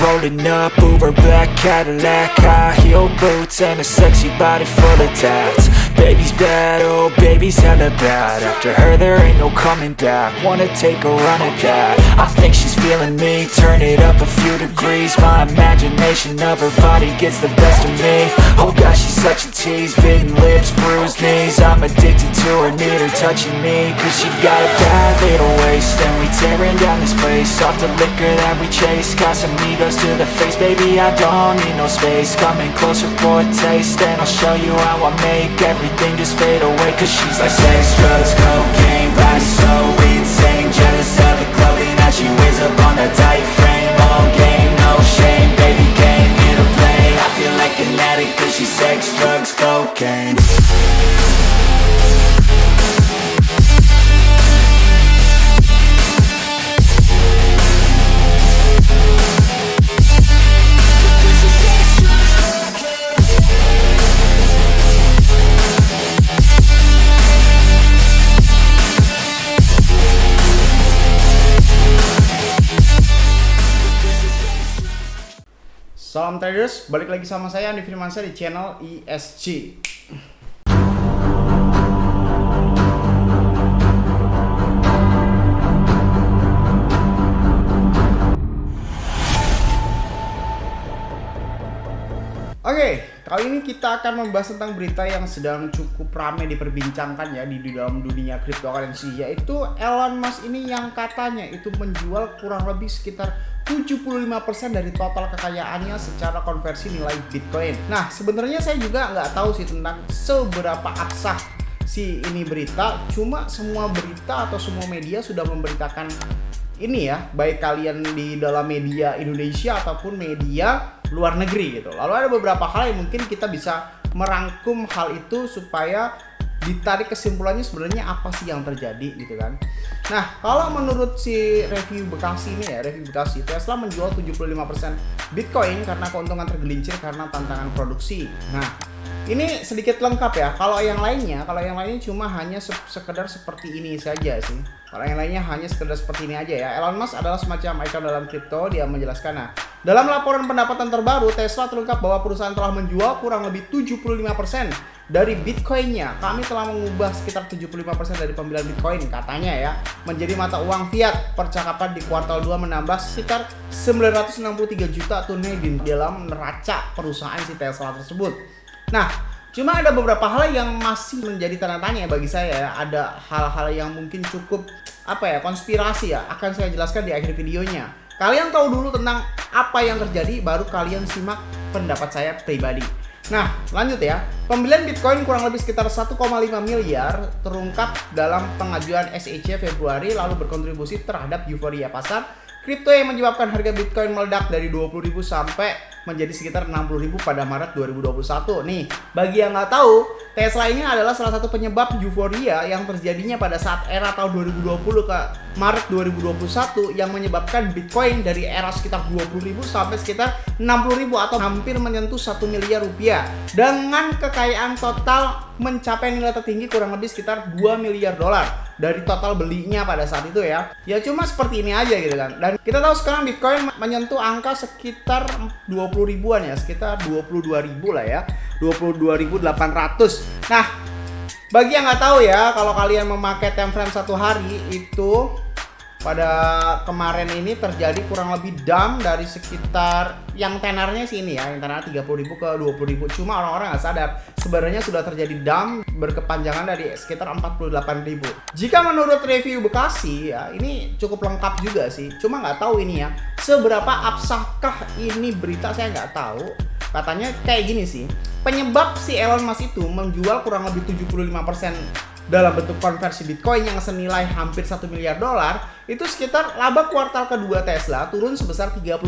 rolling up, Uber black Cadillac, high heel boots and a sexy body full of tats. Baby's bad, oh baby's hella bad. After her there ain't no coming back. Wanna take a run at that. I think she's feeling me. Turn it up a few degrees. My imagination of her body gets the best of me. Oh gosh, she's such a tease. Bitten lips, bruised knees. I'm addicted to her, need her touching me. Cause she got a bad little waist, and we tearing down this place. Off the liquor that we chase. Got some egos to the face. Baby, I don't need no space. Coming closer for a taste, and I'll show you how I make everything just fade away. Cause she's like sex, drugs, cocaine, body so insane. Jealous of the clothing that she wears up on that tight frame. All game, no shame, baby came here to play. I feel like an addict cause she's sex, drugs, cocaine. Salam traders, balik lagi sama saya Andi Firmansyah di channel ESG. Oke, kali ini kita akan membahas tentang berita yang sedang cukup ramai diperbincangkan ya di dalam dunia cryptocurrency, yaitu Elon Musk ini yang katanya itu menjual kurang lebih sekitar 75% dari total kekayaannya secara konversi nilai Bitcoin. Nah, sebenarnya saya juga nggak tahu sih tentang seberapa absah si ini berita. Cuma semua berita atau semua media sudah memberitakan ini ya, baik kalian di dalam media Indonesia ataupun media luar negeri gitu. Lalu ada beberapa hal yang mungkin kita bisa merangkum hal itu supaya ditarik kesimpulannya sebenarnya apa sih yang terjadi gitu kan. Nah, kalau menurut si review Bekasi ini ya, review Bekasi, Tesla menjual 75% Bitcoin karena keuntungan tergelincir karena tantangan produksi. Nah, ini sedikit lengkap ya. Kalau yang lainnya cuma hanya sekedar seperti ini saja sih. Kalau yang lainnya hanya sekedar seperti ini aja ya. Elon Musk adalah semacam ikon dalam kripto. Dia menjelaskan, nah, dalam laporan pendapatan terbaru, Tesla terungkap bahwa perusahaan telah menjual kurang lebih 75% dari Bitcoinnya. Kami telah mengubah sekitar 75% dari pembelian Bitcoin, katanya ya, menjadi mata uang fiat. Percakapan di kuartal 2 menambah sekitar 963 juta tunai di dalam neraca perusahaan si Tesla tersebut. Nah, cuma ada beberapa hal yang masih menjadi tanda tanya bagi saya ya. Ada hal-hal yang mungkin cukup konspirasi ya. Akan saya jelaskan di akhir videonya. Kalian tahu dulu tentang apa yang terjadi, baru kalian simak pendapat saya pribadi. Nah, lanjut ya. Pembelian Bitcoin kurang lebih sekitar 1,5 miliar terungkap dalam pengajuan SEC Februari, lalu berkontribusi terhadap euforia pasar kripto yang menyebabkan harga Bitcoin meledak dari 20.000 sampai menjadi sekitar 60.000 pada Maret 2021. Nih, bagi yang nggak tahu, Tesla ini adalah salah satu penyebab euforia yang terjadinya pada saat era tahun 2020 ke Maret 2021 yang menyebabkan Bitcoin dari era sekitar 20.000 sampai sekitar 60.000 atau hampir menyentuh 1 miliar rupiah dengan kekayaan total mencapai nilai tertinggi kurang lebih sekitar 2 miliar dolar dari total belinya pada saat itu ya. Ya cuma seperti ini aja gitu kan. Dan kita tahu sekarang Bitcoin menyentuh angka sekitar 20 ribuan ya, sekitar 22.000 lah ya, 22.800. Nah, bagi yang nggak tahu ya, kalau kalian memakai time frame satu hari itu pada kemarin ini terjadi kurang lebih dump dari sekitar yang tenarnya sini ya, yang tenar 30.000 ke 20.000. Cuma orang-orang nggak sadar sebenarnya sudah terjadi dump berkepanjangan dari sekitar 48.000. Jika menurut review Bekasi ya, ini cukup lengkap juga sih. Cuma nggak tahu ini ya, seberapa absahkah ini berita, saya nggak tahu. Katanya kayak gini sih, penyebab si Elon Musk itu menjual kurang lebih 75% dalam bentuk konversi Bitcoin yang senilai hampir 1 miliar dolar, itu sekitar laba kuartal kedua Tesla turun sebesar 32%.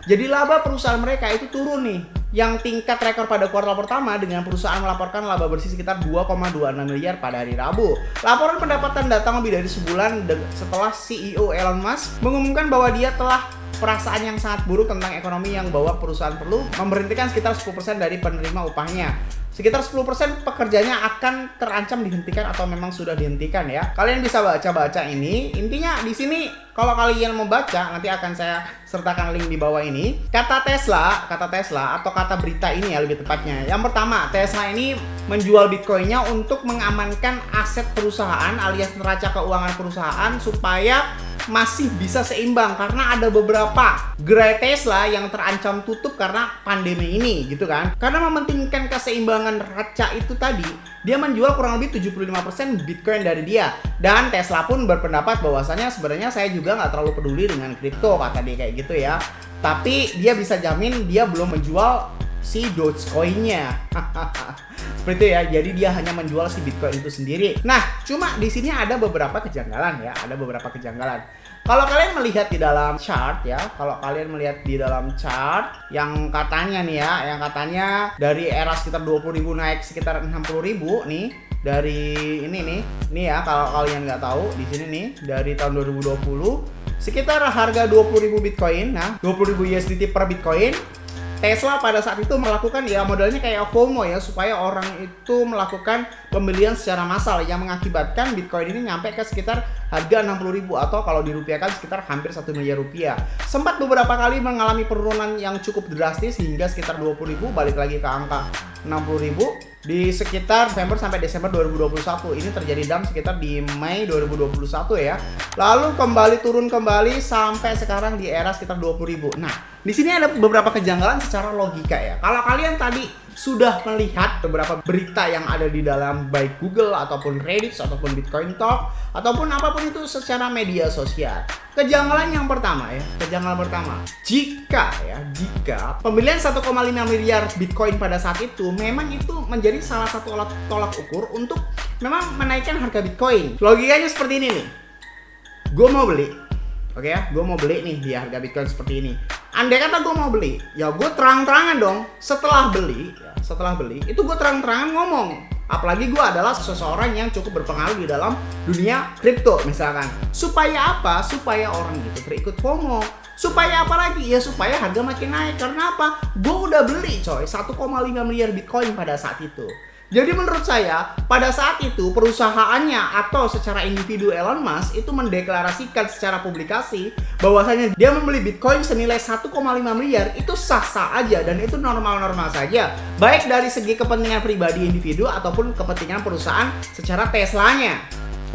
Jadi laba perusahaan mereka itu turun nih, yang tingkat rekor pada kuartal pertama dengan perusahaan melaporkan laba bersih sekitar 2,26 miliar pada hari Rabu. Laporan pendapatan datang lebih dari sebulan setelah CEO Elon Musk mengumumkan bahwa dia telah perasaan yang sangat buruk tentang ekonomi yang bahwa perusahaan perlu memberhentikan sekitar 10% dari penerima upahnya. Sekitar 10% pekerjanya akan terancam dihentikan atau memang sudah dihentikan ya. Kalian bisa baca-baca ini. Intinya di sini kalau kalian mau baca, nanti akan saya sertakan link di bawah ini. Kata Tesla atau kata berita ini ya lebih tepatnya. Yang pertama, Tesla ini menjual Bitcoinnya untuk mengamankan aset perusahaan alias neraca keuangan perusahaan supaya masih bisa seimbang, karena ada beberapa gerai Tesla yang terancam tutup karena pandemi ini gitu kan. Karena mementingkan keseimbangan neraca itu tadi, dia menjual kurang lebih 75% Bitcoin dari dia. Dan Tesla pun berpendapat bahwasanya sebenarnya saya juga nggak terlalu peduli dengan kripto, kata dia kayak gitu ya. Tapi dia bisa jamin dia belum menjual si Dogecoin-nya. Seperti itu ya. Jadi dia hanya menjual si Bitcoin itu sendiri. Nah, cuma di sini ada beberapa kejanggalan ya, ada beberapa kejanggalan. Kalau kalian melihat di dalam chart ya, kalau kalian melihat di dalam chart yang katanya nih ya, yang katanya dari era sekitar 20.000 naik sekitar 60.000 nih. Dari ini nih ya, kalau kalian nggak tahu di sini nih dari tahun 2020 sekitar harga 20.000 Bitcoin. Nah, 20.000 USDT per Bitcoin. Tesla pada saat itu melakukan ya modelnya kayak FOMO ya, supaya orang itu melakukan pembelian secara massal yang mengakibatkan Bitcoin ini nyampe ke sekitar harga 60.000 atau kalau dirupiahkan sekitar hampir 1 miliar rupiah. Sempat beberapa kali mengalami penurunan yang cukup drastis hingga sekitar 20.000, balik lagi ke angka 60.000 di sekitar November sampai Desember 2021. Ini terjadi dump sekitar di Mei 2021 ya. Lalu kembali turun kembali sampai sekarang di era sekitar 20.000. Nah, di sini ada beberapa kejanggalan secara logika ya. Kalau kalian tadi sudah melihat beberapa berita yang ada di dalam baik Google ataupun Reddit ataupun Bitcoin Talk ataupun apapun itu secara media sosial. Kejanggalan yang pertama ya, jika pembelian 1,5 miliar Bitcoin pada saat itu memang itu menjadi salah satu alat tolak ukur untuk memang menaikkan harga Bitcoin. Logikanya seperti ini nih. Gue mau beli, oke ya, gue mau beli nih di harga Bitcoin seperti ini. Andai kata gue mau beli, ya gue terang-terangan dong. Setelah beli, itu gue terang-terangan ngomong. Apalagi gue adalah seseorang yang cukup berpengaruh di dalam dunia kripto misalkan. Supaya apa? Supaya orang itu terikut FOMO. Supaya apa lagi? Ya supaya harga makin naik. Karena apa? Gue udah beli coy 1,5 miliar Bitcoin pada saat itu. Jadi menurut saya, pada saat itu perusahaannya atau secara individu Elon Musk itu mendeklarasikan secara publikasi bahwasanya dia membeli Bitcoin senilai 1,5 miliar itu sah-sah aja dan itu normal-normal saja. Baik dari segi kepentingan pribadi individu ataupun kepentingan perusahaan secara Teslanya.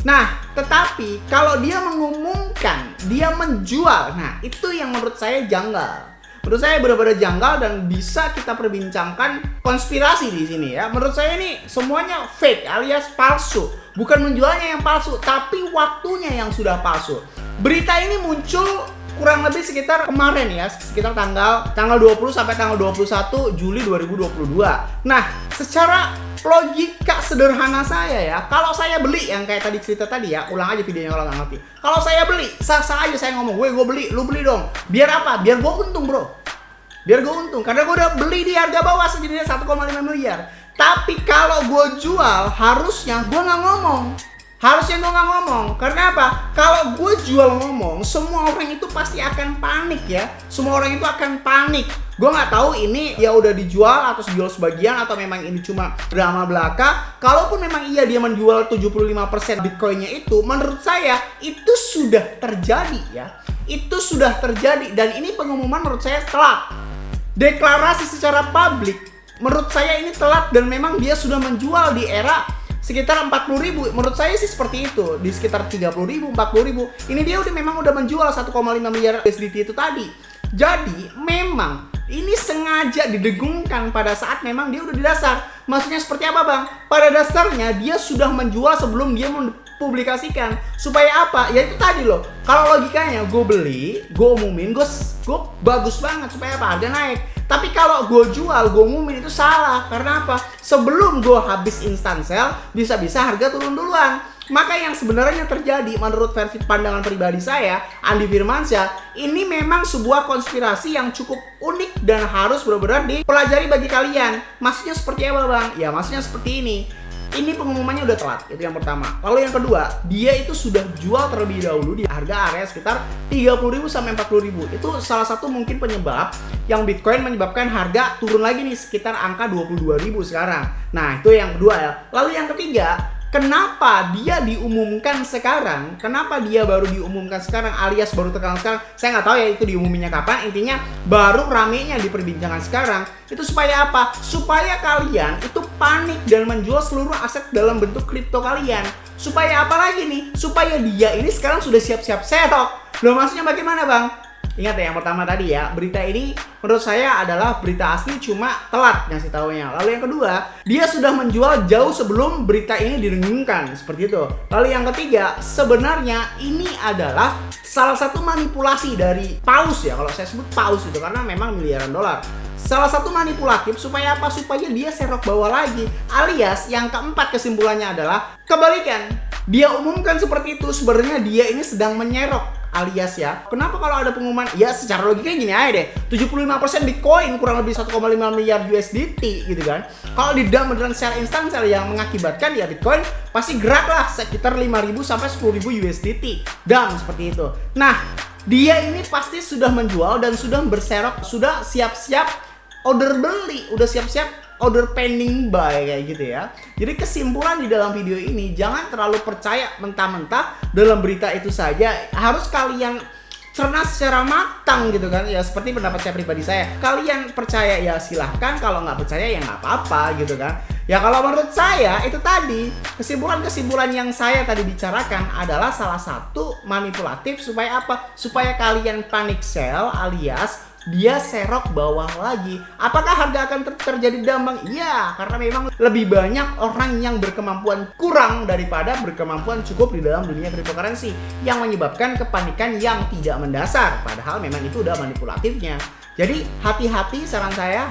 Nah, tetapi kalau dia mengumumkan, dia menjual, nah itu yang menurut saya janggal. Menurut saya benar-benar janggal dan bisa kita perbincangkan konspirasi di sini ya. Menurut saya ini semuanya fake alias palsu. Bukan menjualnya yang palsu, tapi waktunya yang sudah palsu. Berita ini muncul kurang lebih sekitar kemarin ya, sekitar tanggal 20 sampai tanggal 21 Juli 2022. Nah, secara logika sederhana saya ya, kalau saya beli yang kayak tadi cerita tadi ya, ulang aja videonya kalau nggak ngerti. Kalau saya beli, sah-sah aja saya ngomong, gue beli, lu beli dong. Biar apa? Biar gue untung bro. Biar gue untung, karena gue udah beli di harga bawah sejadinya 1,5 miliar. Tapi kalau gue jual, harusnya gue nggak ngomong. Karena apa? Kalau gue jual ngomong, semua orang itu pasti akan panik ya. Semua orang itu akan panik. Gue nggak tahu ini ya udah dijual atau dijual sebagian atau memang ini cuma drama belaka. Kalaupun memang iya dia menjual 75% Bitcoinnya itu, menurut saya itu sudah terjadi ya. Itu sudah terjadi dan ini pengumuman menurut saya telat. Deklarasi secara publik menurut saya ini telat dan memang dia sudah menjual di era sekitar 40.000. Menurut saya sih seperti itu. Di sekitar 30.000, 40.000. Ini dia memang udah menjual 1,5 miliar USDT itu tadi. Jadi memang ini sengaja didengungkan pada saat memang dia udah di dasar. Maksudnya seperti apa bang? Pada dasarnya dia sudah menjual sebelum dia mempublikasikan. Supaya apa? Ya itu tadi loh. Kalau logikanya gue beli, gue umumin, gue bagus banget supaya apa? Harga naik. Tapi kalau gue jual, gue umumin itu salah. Karena apa? Sebelum gue habis instant sell, bisa-bisa harga turun duluan. Maka yang sebenarnya terjadi menurut versi pandangan pribadi saya, Andi Firmansyah, ini memang sebuah konspirasi yang cukup unik dan harus benar-benar dipelajari bagi kalian. Maksudnya seperti apa bang? Ya maksudnya seperti ini. Ini pengumumannya udah telat, itu yang pertama. Lalu yang kedua, dia itu sudah jual terlebih dahulu di harga area sekitar 30.000 sampai 40.000. Itu salah satu mungkin penyebab yang Bitcoin menyebabkan harga turun lagi nih sekitar angka 22.000 sekarang. Nah, itu yang kedua ya. Lalu yang ketiga, kenapa dia diumumkan sekarang? Kenapa dia baru diumumkan sekarang alias baru terkenal sekarang? Saya nggak tahu ya itu diumuminnya kapan. Intinya baru ramenya diperbincangkan sekarang. Itu supaya apa? Supaya kalian itu panik dan menjual seluruh aset dalam bentuk kripto kalian. Supaya apa lagi nih? Supaya dia ini sekarang sudah siap-siap serok. Loh, maksudnya bagaimana, Bang? Ingat ya, yang pertama tadi ya, berita ini menurut saya adalah berita asli cuma telat ngasih taunya. Lalu yang kedua, dia sudah menjual jauh sebelum berita ini didengungkan, seperti itu. Lalu yang ketiga, sebenarnya ini adalah salah satu manipulasi dari Paus ya, kalau saya sebut Paus itu karena memang miliaran dolar. Salah satu manipulatif supaya apa? Supaya dia serok bawah lagi. Alias yang keempat kesimpulannya adalah kebalikan. Dia umumkan seperti itu, sebenarnya dia ini sedang menyerok. Alias ya, kenapa kalau ada pengumuman, ya secara logikanya gini aja deh, 75% Bitcoin kurang lebih 1,5 miliar USDT gitu kan. Kalau di dump beneran secara instan yang mengakibatkan ya Bitcoin pasti gerak lah sekitar 5.000 sampai 10.000 USDT. Dump seperti itu. Nah, dia ini pasti sudah menjual dan sudah berserok, sudah siap-siap order beli, udah siap-siap order pending buy kayak gitu ya. Jadi kesimpulan di dalam video ini, jangan terlalu percaya mentah-mentah dalam berita itu saja. Harus kalian cerna secara matang gitu kan. Ya seperti pendapat saya pribadi saya. Kalian percaya ya silahkan, kalau nggak percaya ya nggak apa-apa gitu kan. Ya kalau menurut saya itu tadi kesimpulan-kesimpulan yang saya tadi bicarakan adalah salah satu manipulatif supaya apa? Supaya kalian panic sell alias dia serok bawah lagi. Apakah harga akan terjadi damang? Iya, karena memang lebih banyak orang yang berkemampuan kurang daripada berkemampuan cukup di dalam dunia cryptocurrency yang menyebabkan kepanikan yang tidak mendasar. Padahal memang itu udah manipulatifnya. Jadi hati-hati saran saya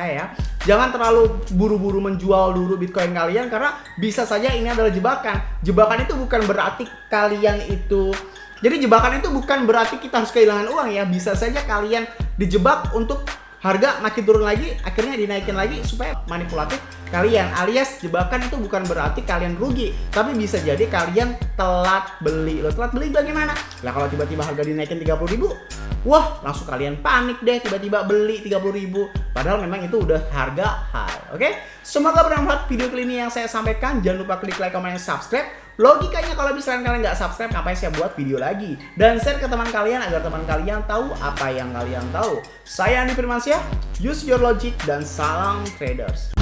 ya. Jangan terlalu buru-buru menjual dulu Bitcoin kalian karena bisa saja ini adalah jebakan. Jebakan itu bukan berarti kalian itu Jadi jebakan itu bukan berarti kita harus kehilangan uang ya. Bisa saja kalian dijebak untuk harga makin turun lagi, akhirnya dinaikin lagi supaya manipulatif kalian. Alias jebakan itu bukan berarti kalian rugi, tapi bisa jadi kalian telat beli. Lo telat beli bagaimana? Lah kalau tiba-tiba harga dinaikin 30.000, wah langsung kalian panik deh tiba-tiba beli 30.000. Padahal memang itu udah harga high. Oke? Semoga bermanfaat video kali ini yang saya sampaikan. Jangan lupa klik like, comment, dan subscribe. Logikanya kalau misalnya kalian nggak subscribe, ngapain saya buat video lagi? Dan share ke teman kalian agar teman kalian tahu apa yang kalian tahu. Saya Andi Firmansyah, use your logic, dan salam traders.